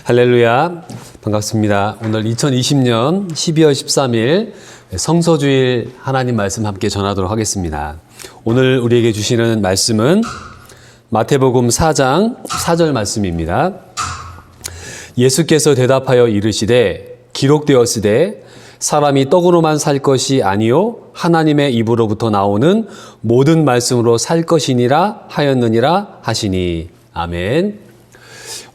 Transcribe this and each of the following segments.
할렐루야, 반갑습니다. 오늘 2020년 12월 13일 성서주일 하나님 말씀 함께 전하도록 하겠습니다. 오늘 우리에게 주시는 말씀은 마태복음 4장 4절 말씀입니다. 예수께서 대답하여 이르시되 기록되었으되 사람이 떡으로만 살 것이 아니요 하나님의 입으로부터 나오는 모든 말씀으로 살 것이니라 하였느니라 하시니. 아멘.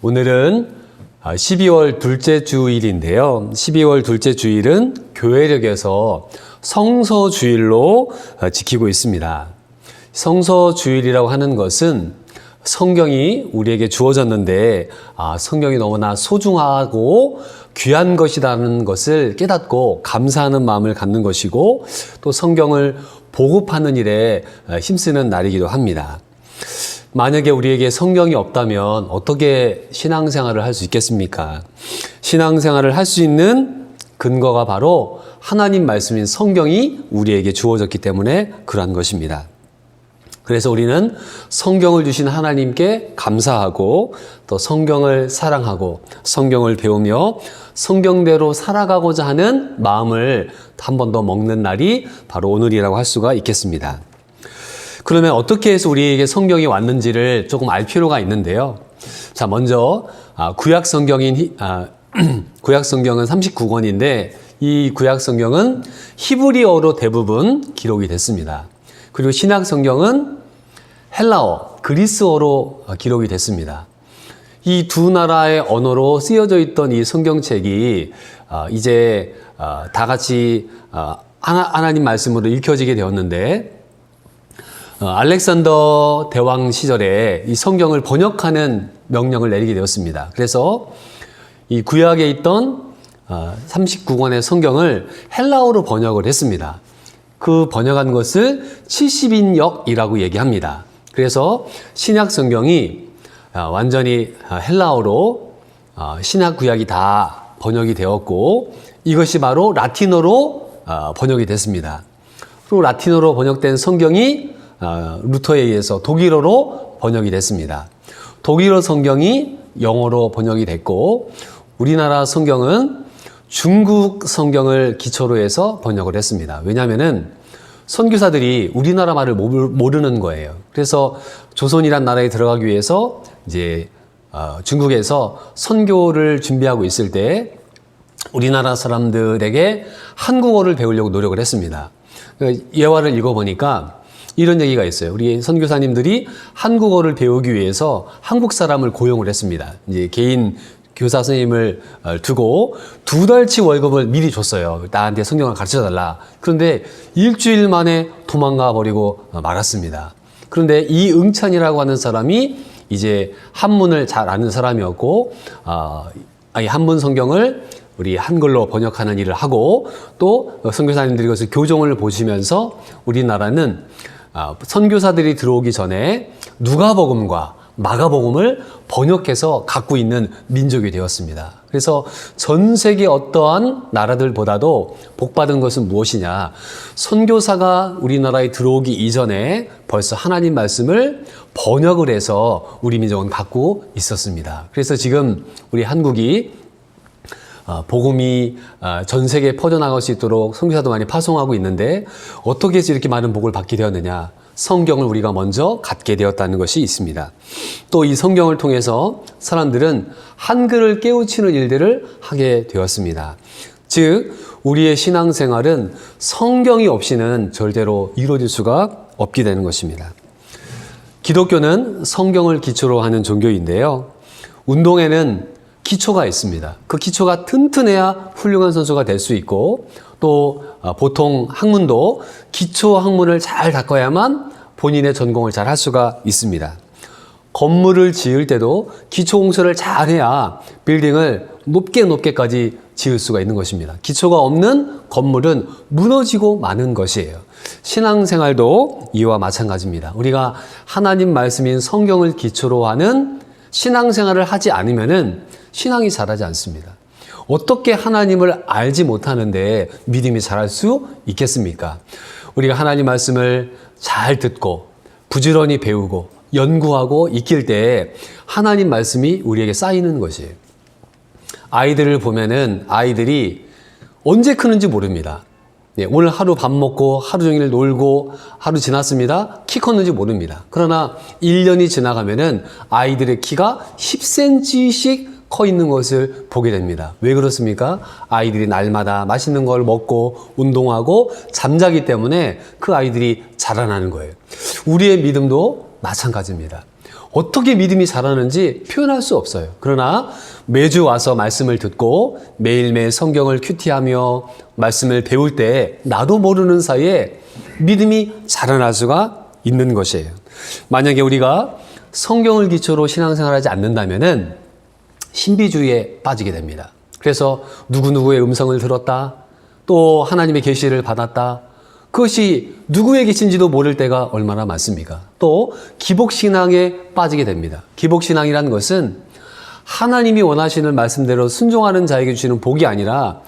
오늘은 12월 둘째 주일인데요. 12월 둘째 주일은 교회력에서 성서주일로 지키고 있습니다. 성서주일이라고 하는 것은 성경이 우리에게 주어졌는데 성경이 너무나 소중하고 귀한 것이라는 것을 깨닫고 감사하는 마음을 갖는 것이고, 또 성경을 보급하는 일에 힘쓰는 날이기도 합니다. 만약에 우리에게 성경이 없다면 어떻게 신앙생활을 할 수 있겠습니까? 신앙생활을 할 수 있는 근거가 바로 하나님 말씀인 성경이 우리에게 주어졌기 때문에 그러한 것입니다. 그래서 우리는 성경을 주신 하나님께 감사하고, 또 성경을 사랑하고 성경을 배우며 성경대로 살아가고자 하는 마음을 한 번 더 먹는 날이 바로 오늘이라고 할 수가 있겠습니다. 그러면 어떻게 해서 우리에게 성경이 왔는지를 조금 알 필요가 있는데요. 자, 먼저 구약 성경은 39권인데 이 구약 성경은 히브리어로 대부분 기록이 됐습니다. 그리고 신약 성경은 헬라어, 그리스어로 기록이 됐습니다. 이 두 나라의 언어로 쓰여져 있던 이 성경책이 이제 다 같이 하나님 말씀으로 읽혀지게 되었는데, 알렉산더 대왕 시절에 이 성경을 번역하는 명령을 내리게 되었습니다. 그래서 이 구약에 있던 39권의 성경을 헬라어로 번역을 했습니다. 그 번역한 것을 70인역이라고 얘기합니다. 그래서 신약 성경이 완전히 헬라어로 신약 구약이 다 번역이 되었고, 이것이 바로 라틴어로 번역이 됐습니다. 그리고 라틴어로 번역된 성경이 루터에 의해서 독일어로 번역이 됐습니다. 독일어 성경이 영어로 번역이 됐고, 우리나라 성경은 중국 성경을 기초로 해서 번역을 했습니다. 왜냐하면은 선교사들이 우리나라 말을 모르는 거예요. 그래서 조선이란 나라에 들어가기 위해서 이제 중국에서 선교를 준비하고 있을 때 우리나라 사람들에게 한국어를 배우려고 노력을 했습니다. 예화를 읽어보니까 이런 얘기가 있어요. 우리 선교사님들이 한국어를 배우기 위해서 한국 사람을 고용을 했습니다. 이제 개인 교사 선생님을 두고 2달치 월급을 미리 줬어요. 나한테 성경을 가르쳐달라. 그런데 일주일 만에 도망가 버리고 말았습니다. 그런데 이 응찬이라고 하는 사람이 이제 한문을 잘 아는 사람이었고, 이 한문 성경을 우리 한글로 번역하는 일을 하고, 또 선교사님들이 그것을 교정을 보시면서 우리나라는 선교사들이 들어오기 전에 누가복음과 마가복음을 번역해서 갖고 있는 민족이 되었습니다. 그래서 전 세계 어떠한 나라들보다도 복받은 것은 무엇이냐? 선교사가 우리나라에 들어오기 이전에 벌써 하나님 말씀을 번역을 해서 우리 민족은 갖고 있었습니다. 그래서 지금 우리 한국이 복음이 전 세계에 퍼져나갈 수 있도록 선교사도 많이 파송하고 있는데, 어떻게 해서 이렇게 많은 복을 받게 되었느냐? 성경을 우리가 먼저 갖게 되었다는 것이 있습니다. 또 이 성경을 통해서 사람들은 한글을 깨우치는 일들을 하게 되었습니다. 즉, 우리의 신앙생활은 성경이 없이는 절대로 이루어질 수가 없게 되는 것입니다. 기독교는 성경을 기초로 하는 종교인데요. 운동에는 기초가 있습니다. 그 기초가 튼튼해야 훌륭한 선수가 될 수 있고, 또 보통 학문도 기초 학문을 잘 닦아야만 본인의 전공을 잘 할 수가 있습니다. 건물을 지을 때도 기초 공사를 잘 해야 빌딩을 높게까지 지을 수가 있는 것입니다. 기초가 없는 건물은 무너지고 마는 것이에요. 신앙생활도 이와 마찬가지입니다. 우리가 하나님 말씀인 성경을 기초로 하는 신앙생활을 하지 않으면은 신앙이 자라지 않습니다. 어떻게 하나님을 알지 못하는데 믿음이 자랄 수 있겠습니까? 우리가 하나님 말씀을 잘 듣고 부지런히 배우고 연구하고 익힐 때 하나님 말씀이 우리에게 쌓이는 것이에요. 아이들을 보면은 아이들이 언제 크는지 모릅니다. 예, 오늘 하루 밥 먹고 하루 종일 놀고 하루 지났습니다. 키 컸는지 모릅니다. 그러나 1년이 지나가면은 아이들의 키가 10cm씩 커 있는 것을 보게 됩니다. 왜 그렇습니까? 아이들이 날마다 맛있는 걸 먹고 운동하고 잠자기 때문에 그 아이들이 자라나는 거예요. 우리의 믿음도 마찬가지입니다. 어떻게 믿음이 자라는지 표현할 수 없어요. 그러나 매주 와서 말씀을 듣고 매일매일 성경을 큐티하며 말씀을 배울 때 나도 모르는 사이에 믿음이 자라날 수가 있는 것이에요. 만약에 우리가 성경을 기초로 신앙생활하지 않는다면은 신비주의에 빠지게 됩니다. 그래서 누구누구의 음성을 들었다, 또 하나님의 계시를 받았다, 그것이 누구의 계신지도 모를 때가 얼마나 많습니까? 또 기복신앙에 빠지게 됩니다. 기복신앙이라는 것은 하나님이 원하시는 말씀대로 순종하는 자에게 주시는 복이 아니라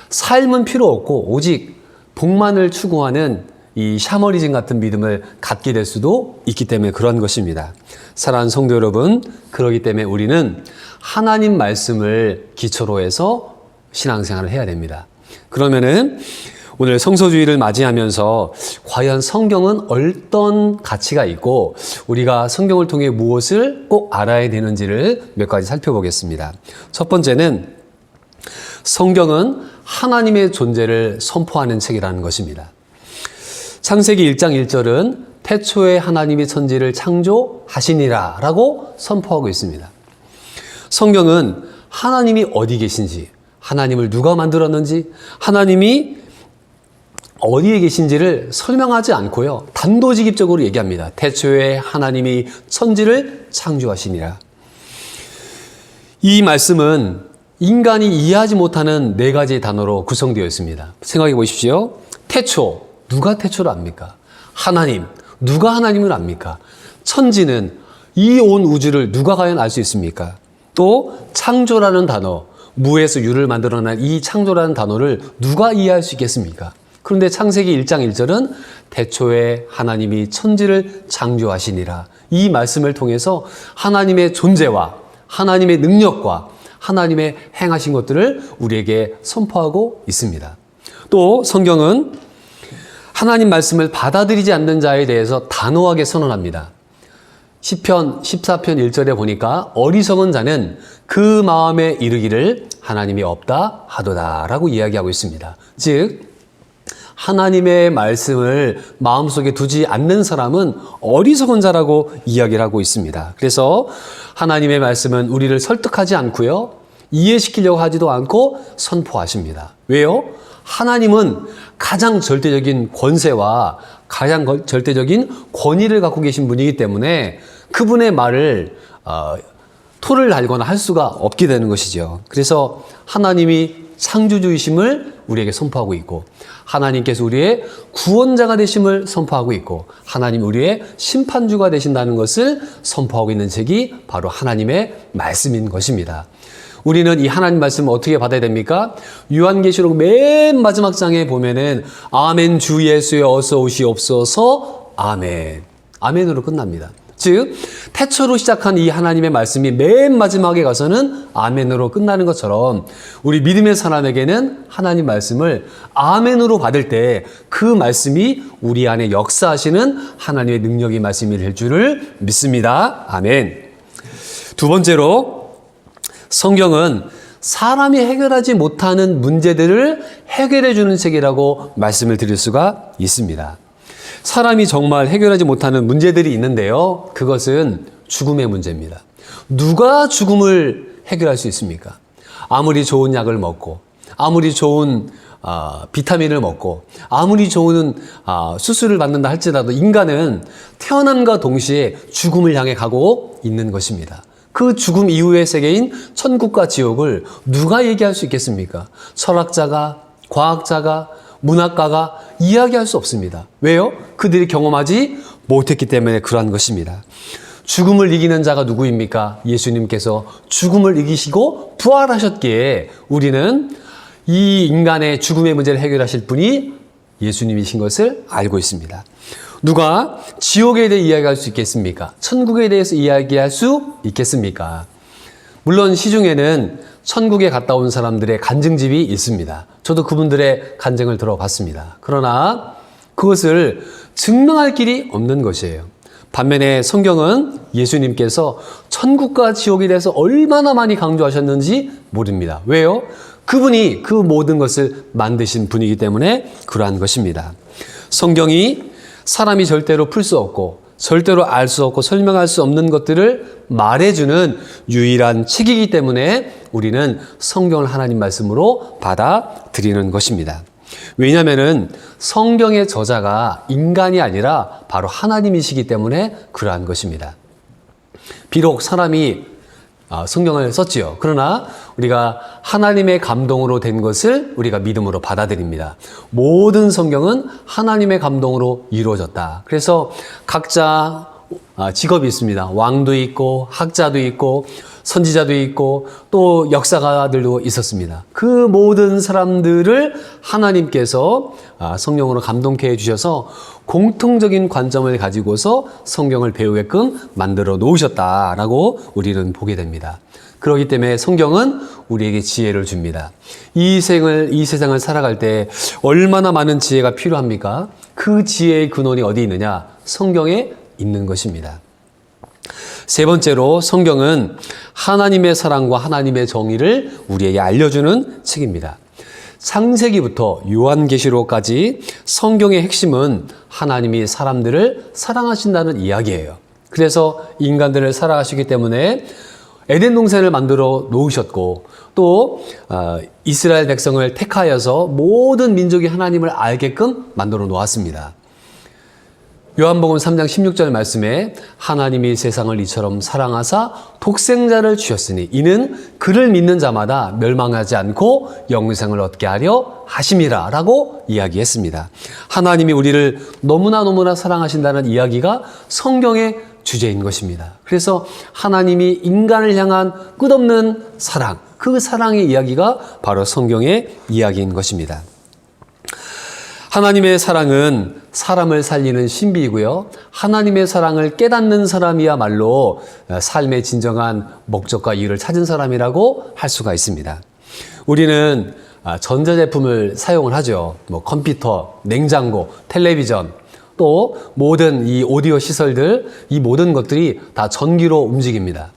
삶은 필요 없고 오직 복만을 추구하는 이 샤머니즘 같은 믿음을 갖게 될 수도 있기 때문에 그런 것입니다. 사랑하는 성도 여러분, 그렇기 때문에 우리는 하나님 말씀을 기초로 해서 신앙생활을 해야 됩니다. 그러면은 오늘 성서주의를 맞이하면서 과연 성경은 어떤 가치가 있고 우리가 성경을 통해 무엇을 꼭 알아야 되는지를 몇 가지 살펴보겠습니다. 첫 번째는 성경은 하나님의 존재를 선포하는 책이라는 것입니다. 창세기 1장 1절은 태초에 하나님이 천지를 창조하시니라 라고 선포하고 있습니다. 성경은 하나님이 어디 계신지, 하나님을 누가 만들었는지, 하나님이 어디에 계신지를 설명하지 않고요, 단도직입적으로 얘기합니다. 태초에 하나님이 천지를 창조하시니라. 이 말씀은 인간이 이해하지 못하는 4가지 단어로 구성되어 있습니다. 생각해 보십시오. 태초, 누가 태초를 압니까? 하나님, 누가 하나님을 압니까? 천지는, 이 온 우주를 누가 과연 알 수 있습니까? 또 창조라는 단어, 무에서 유를 만들어낸 이 창조라는 단어를 누가 이해할 수 있겠습니까? 그런데 창세기 1장 1절은 태초에 하나님이 천지를 창조하시니라. 이 말씀을 통해서 하나님의 존재와 하나님의 능력과 하나님의 행하신 것들을 우리에게 선포하고 있습니다. 또 성경은 하나님 말씀을 받아들이지 않는 자에 대해서 단호하게 선언합니다. 시편 14편 1절에 보니까 어리석은 자는 그 마음에 이르기를 하나님이 없다 하도다 라고 이야기하고 있습니다. 즉 하나님의 말씀을 마음속에 두지 않는 사람은 어리석은 자라고 이야기를 하고 있습니다. 그래서 하나님의 말씀은 우리를 설득하지 않고요, 이해시키려고 하지도 않고 선포하십니다. 왜요? 하나님은 가장 절대적인 권세와 가장 절대적인 권위를 갖고 계신 분이기 때문에 그분의 말을 토를 달거나 할 수가 없게 되는 것이죠. 그래서 하나님이 창조주이심을 우리에게 선포하고 있고, 하나님께서 우리의 구원자가 되심을 선포하고 있고, 하나님 우리의 심판주가 되신다는 것을 선포하고 있는 책이 바로 하나님의 말씀인 것입니다. 우리는 이 하나님 말씀을 어떻게 받아야 됩니까? 요한계시록 맨 마지막 장에 보면은 아멘 주 예수여 어서 오시옵소서 아멘. 아멘으로 끝납니다. 즉 태초로 시작한 이 하나님의 말씀이 맨 마지막에 가서는 아멘으로 끝나는 것처럼 우리 믿음의 사람에게는 하나님 말씀을 아멘으로 받을 때 그 말씀이 우리 안에 역사하시는 하나님의 능력의 말씀이 될 줄을 믿습니다. 아멘. 두 번째로 성경은 사람이 해결하지 못하는 문제들을 해결해 주는 책이라고 말씀을 드릴 수가 있습니다. 사람이 정말 해결하지 못하는 문제들이 있는데요, 그것은 죽음의 문제입니다. 누가 죽음을 해결할 수 있습니까? 아무리 좋은 약을 먹고, 아무리 좋은 비타민을 먹고, 아무리 좋은 수술을 받는다 할지라도 인간은 태어남과 동시에 죽음을 향해 가고 있는 것입니다. 그 죽음 이후의 세계인 천국과 지옥을 누가 얘기할 수 있겠습니까? 철학자가, 과학자가, 문학가가 이야기할 수 없습니다. 왜요? 그들이 경험하지 못했기 때문에 그러한 것입니다. 죽음을 이기는 자가 누구입니까? 예수님께서 죽음을 이기시고 부활하셨기에 우리는 이 인간의 죽음의 문제를 해결하실 분이 예수님이신 것을 알고 있습니다. 누가 지옥에 대해 이야기할 수 있겠습니까? 천국에 대해서 이야기할 수 있겠습니까? 물론 시중에는 천국에 갔다 온 사람들의 간증집이 있습니다. 저도 그분들의 간증을 들어봤습니다. 그러나 그것을 증명할 길이 없는 것이에요. 반면에 성경은 예수님께서 천국과 지옥에 대해서 얼마나 많이 강조하셨는지 모릅니다. 왜요? 그분이 그 모든 것을 만드신 분이기 때문에 그러한 것입니다. 성경이 사람이 절대로 풀 수 없고 절대로 알 수 없고 설명할 수 없는 것들을 말해주는 유일한 책이기 때문에 우리는 성경을 하나님 말씀으로 받아들이는 것입니다. 왜냐하면 성경의 저자가 인간이 아니라 바로 하나님이시기 때문에 그러한 것입니다. 비록 사람이 성경을 썼지요. 그러나 우리가 하나님의 감동으로 된 것을 우리가 믿음으로 받아들입니다. 모든 성경은 하나님의 감동으로 이루어졌다. 그래서 각자 직업이 있습니다. 왕도 있고 학자도 있고 선지자도 있고 또 역사가들도 있었습니다. 그 모든 사람들을 하나님께서 성령으로 감동케 해주셔서 공통적인 관점을 가지고서 성경을 배우게끔 만들어 놓으셨다라고 우리는 보게 됩니다. 그렇기 때문에 성경은 우리에게 지혜를 줍니다. 이 세상을 살아갈 때 얼마나 많은 지혜가 필요합니까? 그 지혜의 근원이 어디 있느냐? 성경에 있는 것입니다. 세 번째로 성경은 하나님의 사랑과 하나님의 정의를 우리에게 알려주는 책입니다. 창세기부터 요한계시록까지 성경의 핵심은 하나님이 사람들을 사랑하신다는 이야기예요. 그래서 인간들을 사랑하시기 때문에 에덴 동산을 만들어 놓으셨고 또 이스라엘 백성을 택하여서 모든 민족이 하나님을 알게끔 만들어 놓았습니다. 요한복음 3장 16절 말씀에 하나님이 세상을 이처럼 사랑하사 독생자를 주셨으니 이는 그를 믿는 자마다 멸망하지 않고 영생을 얻게 하려 하심이라 라고 이야기했습니다. 하나님이 우리를 너무나 사랑하신다는 이야기가 성경의 주제인 것입니다. 그래서 하나님이 인간을 향한 끝없는 사랑, 그 사랑의 이야기가 바로 성경의 이야기인 것입니다. 하나님의 사랑은 사람을 살리는 신비이고요. 하나님의 사랑을 깨닫는 사람이야말로 삶의 진정한 목적과 이유를 찾은 사람이라고 할 수가 있습니다. 우리는 전자제품을 사용을 하죠. 컴퓨터, 냉장고, 텔레비전, 또 모든 이 오디오 시설들, 이 모든 것들이 다 전기로 움직입니다.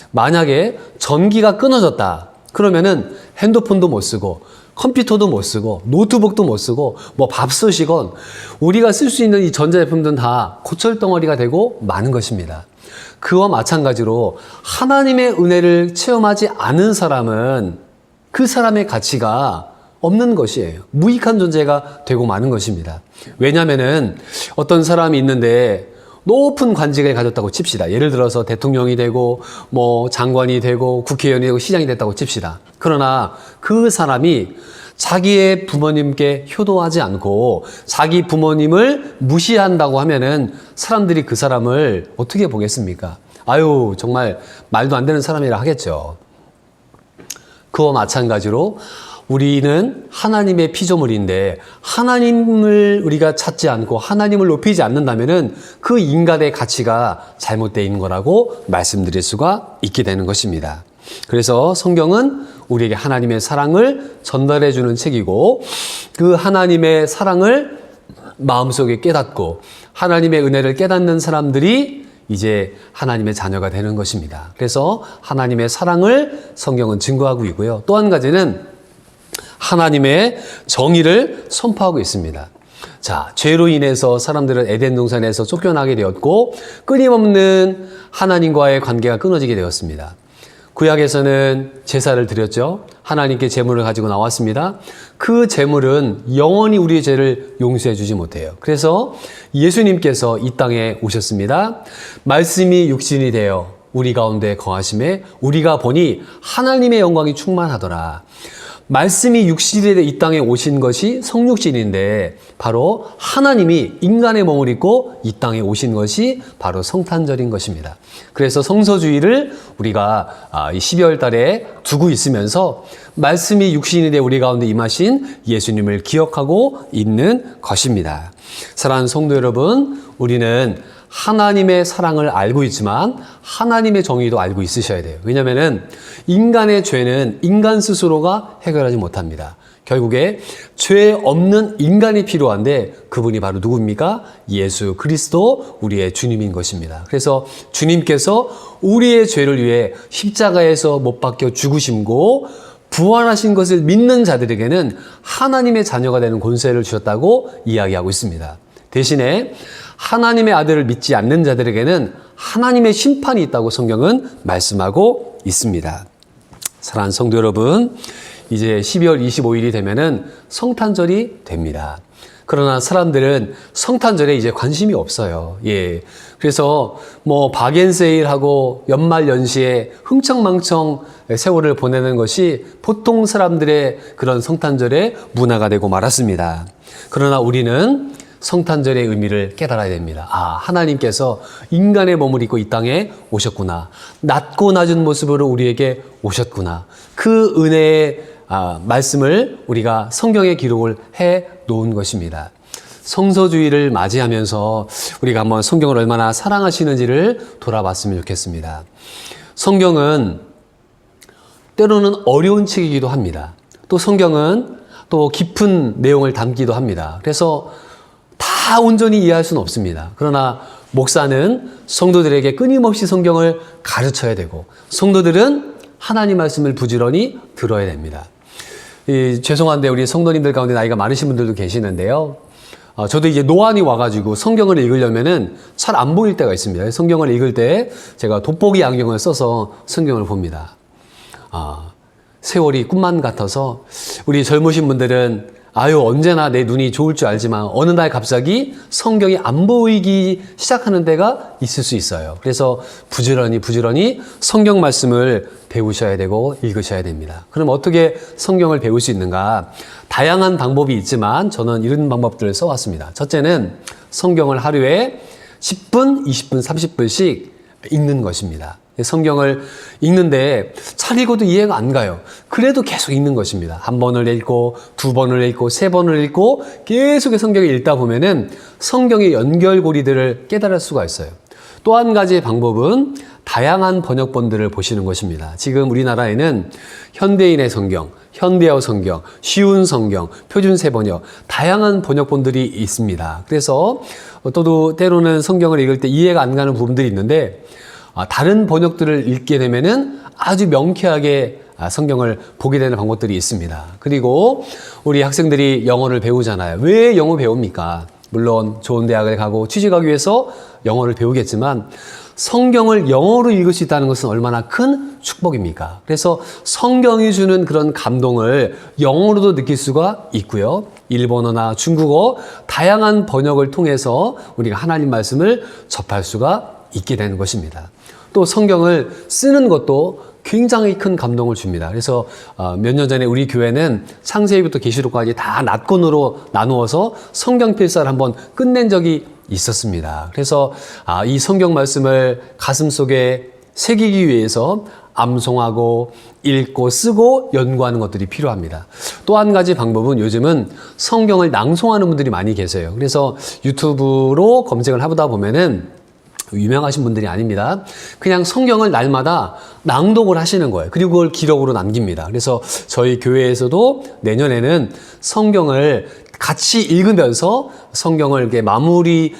만약에 전기가 끊어졌다. 그러면은 핸드폰도 못 쓰고 컴퓨터도 못 쓰고 노트북도 못 쓰고 밥솥이건 우리가 쓸 수 있는 이 전자제품들은 다 고철덩어리가 되고 마는 것입니다. 그와 마찬가지로 하나님의 은혜를 체험하지 않은 사람은 그 사람의 가치가 없는 것이에요. 무익한 존재가 되고 마는 것입니다. 왜냐하면은 어떤 사람이 있는데 높은 관직을 가졌다고 칩시다. 예를 들어서 대통령이 되고 장관이 되고 국회의원이 되고 시장이 됐다고 칩시다. 그러나 그 사람이 자기의 부모님께 효도하지 않고 자기 부모님을 무시한다고 하면은 사람들이 그 사람을 어떻게 보겠습니까? 아유, 정말 말도 안 되는 사람이라 하겠죠. 그와 마찬가지로 우리는 하나님의 피조물인데 하나님을 우리가 찾지 않고 하나님을 높이지 않는다면은 그 인간의 가치가 잘못되어 있는 거라고 말씀드릴 수가 있게 되는 것입니다. 그래서 성경은 우리에게 하나님의 사랑을 전달해 주는 책이고 그 하나님의 사랑을 마음속에 깨닫고 하나님의 은혜를 깨닫는 사람들이 이제 하나님의 자녀가 되는 것입니다. 그래서 하나님의 사랑을 성경은 증거하고 있고요. 또 한 가지는 하나님의 정의를 선포하고 있습니다. 자, 죄로 인해서 사람들은 에덴 동산에서 쫓겨나게 되었고 끊임없는 하나님과의 관계가 끊어지게 되었습니다. 구약에서는 제사를 드렸죠. 하나님께 제물을 가지고 나왔습니다. 그 제물은 영원히 우리의 죄를 용서해 주지 못해요. 그래서 예수님께서 이 땅에 오셨습니다. 말씀이 육신이 되어 우리 가운데 거하심에 우리가 보니 하나님의 영광이 충만하더라. 말씀이 육신이 되어 이 땅에 오신 것이 성육신인데 바로 하나님이 인간의 몸을 입고 이 땅에 오신 것이 바로 성탄절인 것입니다. 그래서 성서주의를 우리가 12월 달에 두고 있으면서 말씀이 육신이 되어 우리 가운데 임하신 예수님을 기억하고 있는 것입니다. 사랑하는 성도 여러분, 우리는 하나님의 사랑을 알고 있지만 하나님의 정의도 알고 있으셔야 돼요. 왜냐하면 인간의 죄는 인간 스스로가 해결하지 못합니다. 결국에 죄 없는 인간이 필요한데 그분이 바로 누굽니까? 예수 그리스도 우리의 주님인 것입니다. 그래서 주님께서 우리의 죄를 위해 십자가에서 못 박혀 죽으심고 부활하신 것을 믿는 자들에게는 하나님의 자녀가 되는 권세를 주셨다고 이야기하고 있습니다. 대신에 하나님의 아들을 믿지 않는 자들에게는 하나님의 심판이 있다고 성경은 말씀하고 있습니다. 사랑하는 성도 여러분, 이제 12월 25일이 되면은 성탄절이 됩니다. 그러나 사람들은 성탄절에 이제 관심이 없어요. 예. 그래서 박앤세일하고 연말 연시에 흥청망청 세월을 보내는 것이 보통 사람들의 그런 성탄절의 문화가 되고 말았습니다. 그러나 우리는 성탄절의 의미를 깨달아야 됩니다. 하나님께서 인간의 몸을 입고 이 땅에 오셨구나. 낮고 낮은 모습으로 우리에게 오셨구나. 그 은혜의 말씀을 우리가 성경에 기록을 해 놓은 것입니다. 성서주의를 맞이하면서 우리가 한번 성경을 얼마나 사랑하시는지를 돌아봤으면 좋겠습니다. 성경은 때로는 어려운 책이기도 합니다. 또 성경은 또 깊은 내용을 담기도 합니다. 그래서 다 온전히 이해할 수는 없습니다. 그러나 목사는 성도들에게 끊임없이 성경을 가르쳐야 되고 성도들은 하나님 말씀을 부지런히 들어야 됩니다. 죄송한데 우리 성도님들 가운데 나이가 많으신 분들도 계시는데요. 저도 이제 노안이 와가지고 성경을 읽으려면은 잘 안 보일 때가 있습니다. 성경을 읽을 때 제가 돋보기 안경을 써서 성경을 봅니다. 세월이 꿈만 같아서 우리 젊으신 분들은 언제나 내 눈이 좋을 줄 알지만 어느 날 갑자기 성경이 안 보이기 시작하는 때가 있을 수 있어요. 그래서 부지런히 성경 말씀을 배우셔야 되고 읽으셔야 됩니다. 그럼 어떻게 성경을 배울 수 있는가? 다양한 방법이 있지만 저는 이런 방법들을 써왔습니다. 첫째는 성경을 하루에 10분, 20분, 30분씩 읽는 것입니다. 성경을 읽는데 잘 읽어도 이해가 안 가요. 그래도 계속 읽는 것입니다. 한 번을 읽고 두 번을 읽고 세 번을 읽고 계속 성경을 읽다 보면은 성경의 연결고리들을 깨달을 수가 있어요. 또 한 가지 방법은 다양한 번역본들을 보시는 것입니다. 지금 우리나라에는 현대인의 성경, 현대어 성경, 쉬운 성경, 표준세 번역, 다양한 번역본들이 있습니다. 그래서 또 때로는 성경을 읽을 때 이해가 안 가는 부분들이 있는데 다른 번역들을 읽게 되면은 아주 명쾌하게 성경을 보게 되는 방법들이 있습니다. 그리고 우리 학생들이 영어를 배우잖아요. 왜 영어 배웁니까? 물론 좋은 대학을 가고 취직하기 위해서 영어를 배우겠지만 성경을 영어로 읽을 수 있다는 것은 얼마나 큰 축복입니까? 그래서 성경이 주는 그런 감동을 영어로도 느낄 수가 있고요. 일본어나 중국어 다양한 번역을 통해서 우리가 하나님 말씀을 접할 수가 있게 되는 것입니다. 또 성경을 쓰는 것도 굉장히 큰 감동을 줍니다. 그래서 몇 년 전에 우리 교회는 창세기부터 계시록까지 다 낱권으로 나누어서 성경 필사를 한번 끝낸 적이 있었습니다. 그래서 이 성경 말씀을 가슴속에 새기기 위해서 암송하고 읽고 쓰고 연구하는 것들이 필요합니다. 또 한 가지 방법은 요즘은 성경을 낭송하는 분들이 많이 계세요. 그래서 유튜브로 검색을 하다 보면은 유명하신 분들이 아닙니다. 그냥 성경을 날마다 낭독을 하시는 거예요. 그리고 그걸 기록으로 남깁니다. 그래서 저희 교회에서도 내년에는 성경을 같이 읽으면서 성경을 이렇게 마무리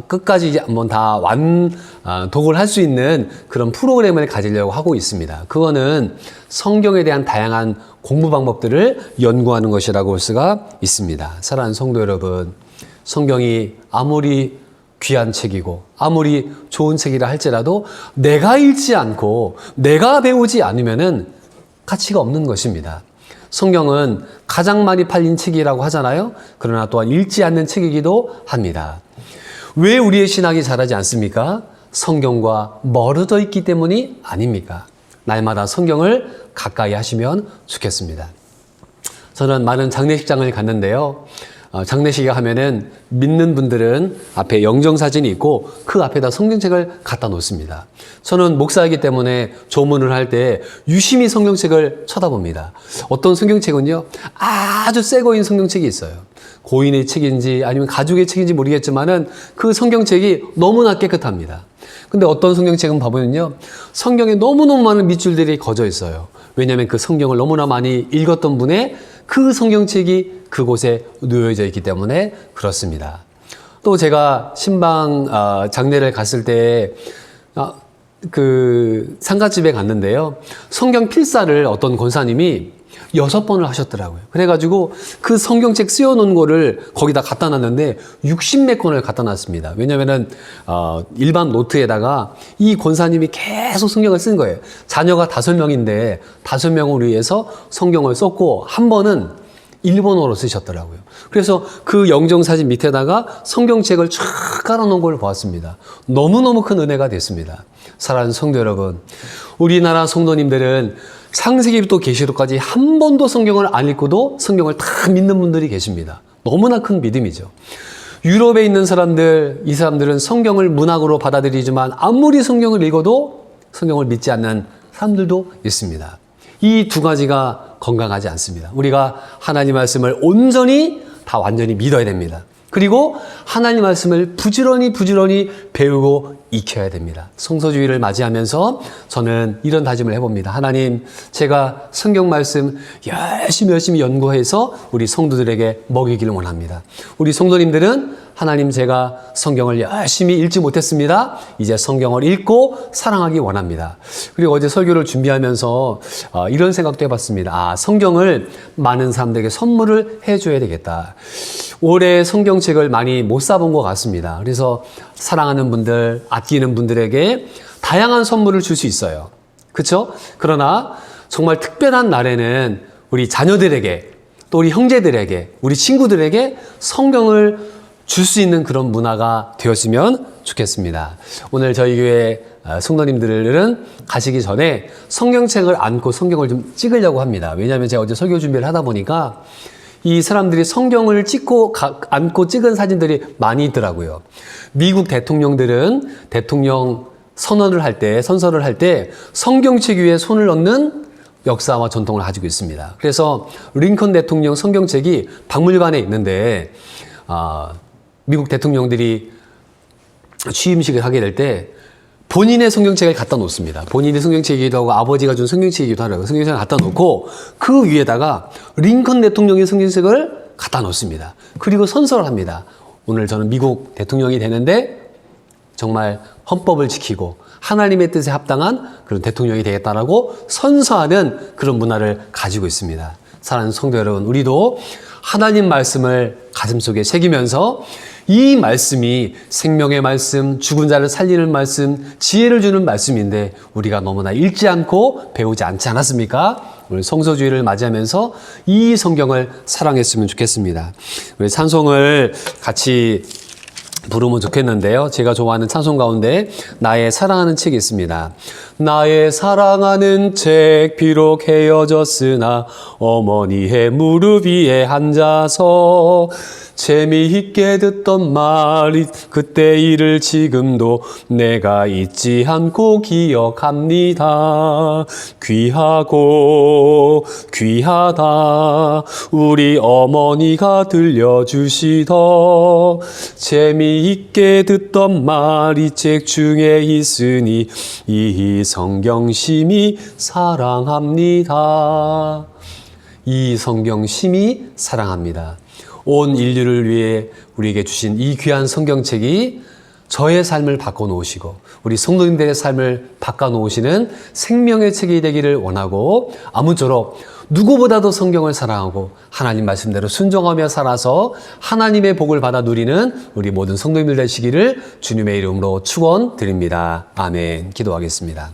끝까지 한번 다 완독을 할 수 있는 그런 프로그램을 가지려고 하고 있습니다. 그거는 성경에 대한 다양한 공부 방법들을 연구하는 것이라고 볼 수가 있습니다. 사랑하는 성도 여러분, 성경이 아무리 귀한 책이고 아무리 좋은 책이라 할지라도 내가 읽지 않고 내가 배우지 않으면은 가치가 없는 것입니다. 성경은 가장 많이 팔린 책이라고 하잖아요. 그러나 또한 읽지 않는 책이기도 합니다. 왜 우리의 신앙이 자라지 않습니까? 성경과 멀어져 있기 때문이 아닙니까? 날마다 성경을 가까이 하시면 좋겠습니다. 저는 많은 장례식장을 갔는데요. 장례식에 하면은 믿는 분들은 앞에 영정사진이 있고 그 앞에다 성경책을 갖다 놓습니다. 저는 목사이기 때문에 조문을 할 때 유심히 성경책을 쳐다봅니다. 어떤 성경책은요, 아주 새 거인 성경책이 있어요. 고인의 책인지 아니면 가족의 책인지 모르겠지만은 그 성경책이 너무나 깨끗합니다. 근데 어떤 성경책은 봐보면요, 성경에 너무너무 많은 밑줄들이 거져 있어요. 왜냐하면 그 성경을 너무나 많이 읽었던 분의 그 성경책이 그곳에 놓여져 있기 때문에 그렇습니다. 또 제가 신방 장례를 갔을 때 그 상가집에 갔는데요, 성경 필사를 어떤 권사님이 6번을 하셨더라고요. 그래가지고 그 성경책 쓰여놓은 거를 거기다 갖다 놨는데 60몇 권을 갖다 놨습니다. 왜냐면은 일반 노트에다가 이 권사님이 계속 성경을 쓴 거예요. 자녀가 5명인데 5명을 위해서 성경을 썼고 한 번은 일본어로 쓰셨더라고요. 그래서 그 영정사진 밑에다가 성경책을 쫙 깔아놓은 걸 보았습니다. 너무너무 큰 은혜가 됐습니다. 사랑하는 성도 여러분, 우리나라 성도님들은 창세기부터 계시록까지 한 번도 성경을 안 읽고도 성경을 다 믿는 분들이 계십니다. 너무나 큰 믿음이죠. 유럽에 있는 사람들, 이 사람들은 성경을 문학으로 받아들이지만 아무리 성경을 읽어도 성경을 믿지 않는 사람들도 있습니다. 이 두 가지가 건강하지 않습니다. 우리가 하나님 말씀을 온전히 다 완전히 믿어야 됩니다. 그리고 하나님 말씀을 부지런히 배우고 익혀야 됩니다. 성서주의를 맞이하면서 저는 이런 다짐을 해봅니다. 하나님, 제가 성경 말씀 열심히 연구해서 우리 성도들에게 먹이기를 원합니다. 우리 성도님들은 하나님, 제가 성경을 열심히 읽지 못했습니다. 이제 성경을 읽고 사랑하기 원합니다. 그리고 어제 설교를 준비하면서 이런 생각도 해봤습니다. 성경을 많은 사람들에게 선물을 해줘야 되겠다. 올해 성경책을 많이 못 사본 것 같습니다. 그래서 사랑하는 분들, 아끼는 분들에게 다양한 선물을 줄 수 있어요. 그렇죠? 그러나 정말 특별한 날에는 우리 자녀들에게, 또 우리 형제들에게, 우리 친구들에게 성경을 줄 수 있는 그런 문화가 되었으면 좋겠습니다. 오늘 저희 교회 성도님들은 가시기 전에 성경책을 안고 성경을 좀 찍으려고 합니다. 왜냐하면 제가 어제 설교 준비를 하다 보니까 이 사람들이 성경을 안고 찍은 사진들이 많이 있더라고요. 미국 대통령들은 대통령 선언을 할 때, 선서를 할 때 성경책 위에 손을 얹는 역사와 전통을 가지고 있습니다. 그래서 링컨 대통령 성경책이 박물관에 있는데 미국 대통령들이 취임식을 하게 될 때 본인의 성경책을 갖다 놓습니다. 본인의 성경책이기도 하고 아버지가 준 성경책이기도 하고 성경책을 갖다 놓고 그 위에다가 링컨 대통령의 성경책을 갖다 놓습니다. 그리고 선서를 합니다. 오늘 저는 미국 대통령이 되는데 정말 헌법을 지키고 하나님의 뜻에 합당한 그런 대통령이 되겠다라고 선서하는 그런 문화를 가지고 있습니다. 사랑하는 성도 여러분, 우리도 하나님 말씀을 가슴속에 새기면서 이 말씀이 생명의 말씀, 죽은 자를 살리는 말씀, 지혜를 주는 말씀인데 우리가 너무나 읽지 않고 배우지 않지 않았습니까? 오늘 성서주의를 맞이하면서 이 성경을 사랑했으면 좋겠습니다. 우리 찬송을 같이 부르면 좋겠는데요. 제가 좋아하는 찬송 가운데 나의 사랑하는 책이 있습니다. 나의 사랑하는 책, 비록 헤어졌으나 어머니의 무릎 위에 앉아서 재미있게 듣던 말이 그때 일을 지금도 내가 잊지 않고 기억합니다. 귀하고 귀하다 우리 어머니가 들려주시던 재미있게 듣던 말이 책 중에 있으니 이 성경심이 사랑합니다. 이 성경심이 사랑합니다. 온 인류를 위해 우리에게 주신 이 귀한 성경책이 저의 삶을 바꿔놓으시고 우리 성도님들의 삶을 바꿔놓으시는 생명의 책이 되기를 원하고 아무쪼록 누구보다도 성경을 사랑하고 하나님 말씀대로 순종하며 살아서 하나님의 복을 받아 누리는 우리 모든 성도님들 되시기를 주님의 이름으로 축원드립니다. 아멘. 기도하겠습니다.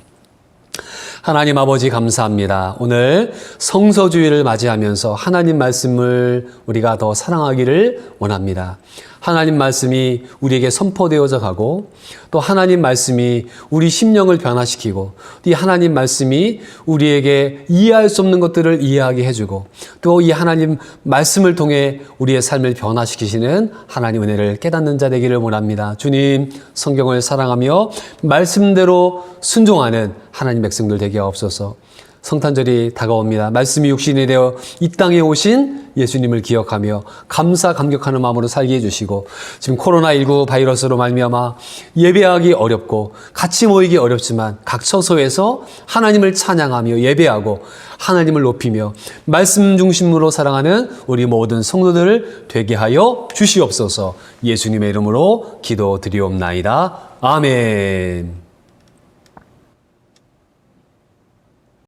하나님 아버지 감사합니다. 오늘 성서주의를 맞이하면서 하나님 말씀을 우리가 더 사랑하기를 원합니다. 하나님 말씀이 우리에게 선포되어져 가고 또 하나님 말씀이 우리 심령을 변화시키고 이 하나님 말씀이 우리에게 이해할 수 없는 것들을 이해하게 해주고 또 이 하나님 말씀을 통해 우리의 삶을 변화시키시는 하나님 은혜를 깨닫는 자 되기를 원합니다. 주님, 성경을 사랑하며 말씀대로 순종하는 하나님 백성들 되게 하옵소서. 성탄절이 다가옵니다. 말씀이 육신이 되어 이 땅에 오신 예수님을 기억하며 감사 감격하는 마음으로 살게 해주시고, 지금 코로나19 바이러스로 말미암아 예배하기 어렵고 같이 모이기 어렵지만 각 처소에서 하나님을 찬양하며 예배하고 하나님을 높이며 말씀 중심으로 사랑하는 우리 모든 성도들 되게 하여 주시옵소서. 예수님의 이름으로 기도드리옵나이다. 아멘.